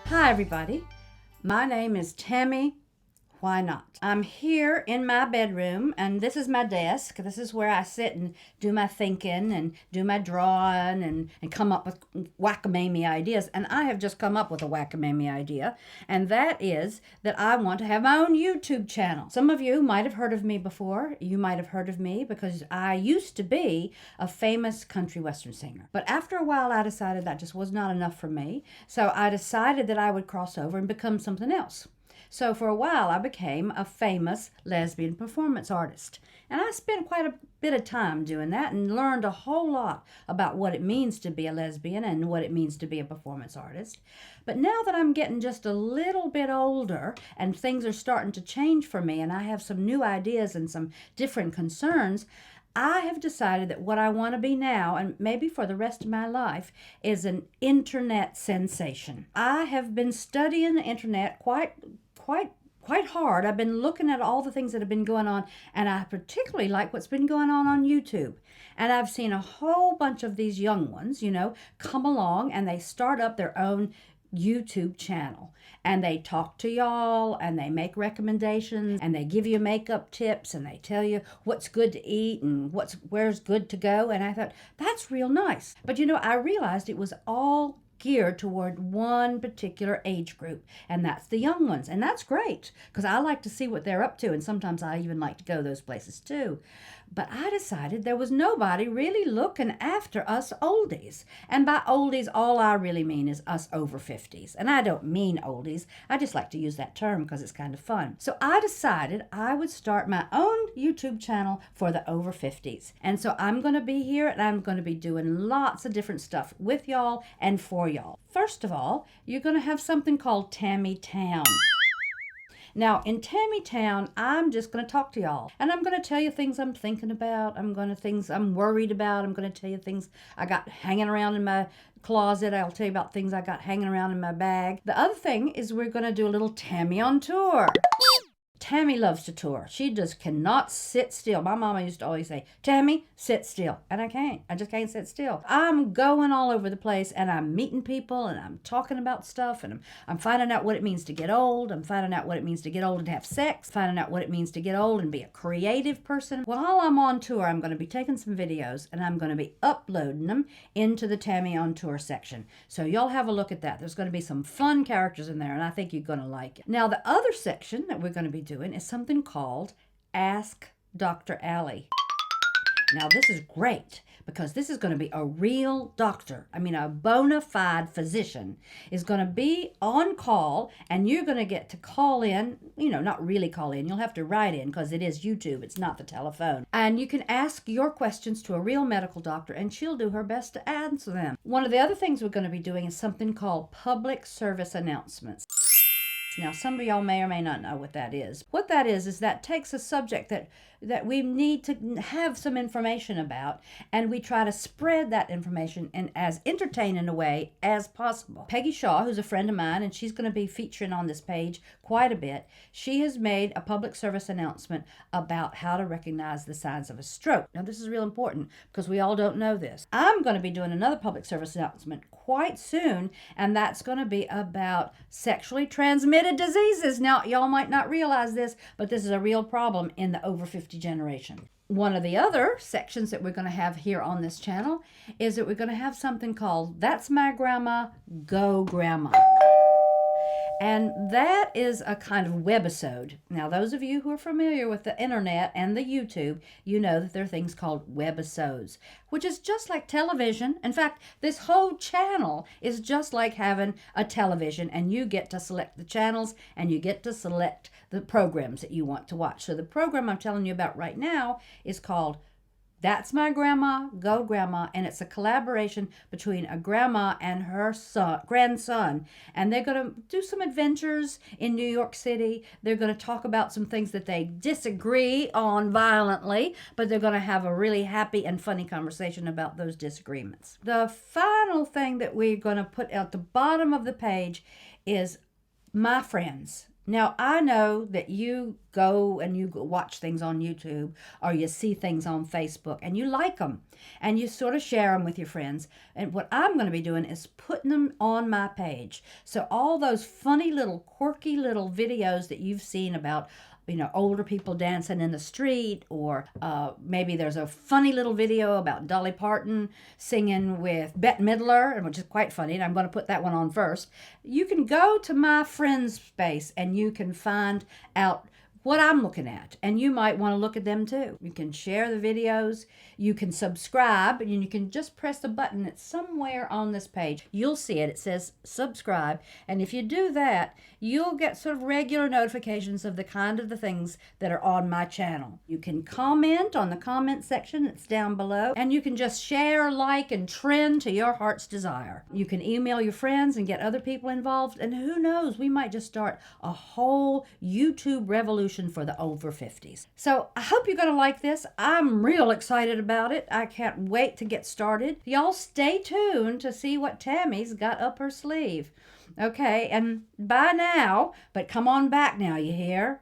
Hi everybody, my name is Tammy WhyNot. I'm here in my bedroom and this is my desk. This is where I sit and do my thinking and do my drawing and come up with whack-a-mamie ideas. And I have just come up with a whack-a-mamie idea, and that is that I want to have my own YouTube channel. Some of you might have heard of me before. You might have heard of me because I used to be a famous country western singer. But after a while I decided that just was not enough for me. So I decided that I would cross over and become something else. So for a while, I became a famous lesbian performance artist. And I spent quite a bit of time doing that and learned a whole lot about what it means to be a lesbian and what it means to be a performance artist. But now that I'm getting just a little bit older and things are starting to change for me and I have some new ideas and some different concerns, I have decided that what I want to be now, and maybe for the rest of my life, is an internet sensation. I have been studying the internet quite hard. I've been looking at all the things that have been going on, and I particularly like what's been going on YouTube. And I've seen a whole bunch of these young ones, come along and they start up their own YouTube channel, and they talk to y'all and they make recommendations and they give you makeup tips and they tell you what's good to eat and where's good to go. And I thought, that's real nice. But I realized it was all geared toward one particular age group, and that's the young ones. And that's great because I like to see what they're up to, and sometimes I even like to go those places too. But I decided there was nobody really looking after us oldies. And by oldies, all I really mean is us over 50s. And I don't mean oldies. I just like to use that term because it's kind of fun. So I decided I would start my own YouTube channel for the over 50s. And so I'm going to be here and I'm going to be doing lots of different stuff with y'all and for y'all. First of all, you're going to have something called Tammy Town. Now, in Tammy Town, I'm just going to talk to y'all. And I'm going to tell you things I'm thinking about. Things I'm worried about. I'm going to tell you things I got hanging around in my closet. I'll tell you about things I got hanging around in my bag. The other thing is we're going to do a little Tammy on tour. Tammy loves to tour. She just cannot sit still. My mama used to always say, Tammy, sit still. And I can't. I just can't sit still. I'm going all over the place and I'm meeting people and I'm talking about stuff and I'm finding out what it means to get old. I'm finding out what it means to get old and have sex. Finding out what it means to get old and be a creative person. While I'm on tour, I'm going to be taking some videos and I'm going to be uploading them into the Tammy on Tour section. So y'all have a look at that. There's going to be some fun characters in there and I think you're going to like it. Now, the other section that we're going to be doing is something called Ask Dr. Allie. Now this is great because this is going to be a real doctor. A bona fide physician is going to be on call and you're going to get to call in, not really call in. You'll have to write in because it is YouTube. It's not the telephone. And you can ask your questions to a real medical doctor and she'll do her best to answer them. One of the other things we're going to be doing is something called public service announcements. Now, some of y'all may or may not know what that is. What that is that takes a subject that we need to have some information about, and we try to spread that information in as entertaining a way as possible. Peggy Shaw, who's a friend of mine, and she's going to be featuring on this page quite a bit, she has made a public service announcement about how to recognize the signs of a stroke. Now, this is real important because we all don't know this. I'm going to be doing another public service announcement quite soon, and that's going to be about sexually transmitted diseases. Now, y'all might not realize this, but this is a real problem in the over 50 generation. One of the other sections that we're going to have here on this channel is that we're going to have something called That's My Grandma, Go Grandma. And that is a kind of webisode. Now, those of you who are familiar with the internet and the YouTube, you know that there are things called webisodes, which is just like television. In fact, this whole channel is just like having a television, and you get to select the channels and you get to select the programs that you want to watch. So the program I'm telling you about right now is called That's My Grandma, Go Grandma, and it's a collaboration between a grandma and her grandson. And they're going to do some adventures in New York City. They're going to talk about some things that they disagree on violently, but they're going to have a really happy and funny conversation about those disagreements. The final thing that we're going to put at the bottom of the page is my friends. Now, I know that you go and you watch things on YouTube or you see things on Facebook and you like them and you sort of share them with your friends. And what I'm going to be doing is putting them on my page. So all those funny little quirky little videos that you've seen about older people dancing in the street, or maybe there's a funny little video about Dolly Parton singing with Bette Midler, which is quite funny, and I'm going to put that one on first. You can go to my friend's space and you can find out what I'm looking at, and you might want to look at them too. You can share the videos, you can subscribe, and you can just press the button that's somewhere on this page. You'll see it. It says subscribe, and if you do that, you'll get sort of regular notifications of the kind of the things that are on my channel. You can comment on the comment section that's down below, and you can just share, like, and trend to your heart's desire. You can email your friends and get other people involved, and who knows, we might just start a whole YouTube revolution for the over 50s. So I hope you're going to like this. I'm real excited about it. I can't wait to get started. Y'all stay tuned to see what Tammy's got up her sleeve. Okay, and bye now, but come on back now, you hear?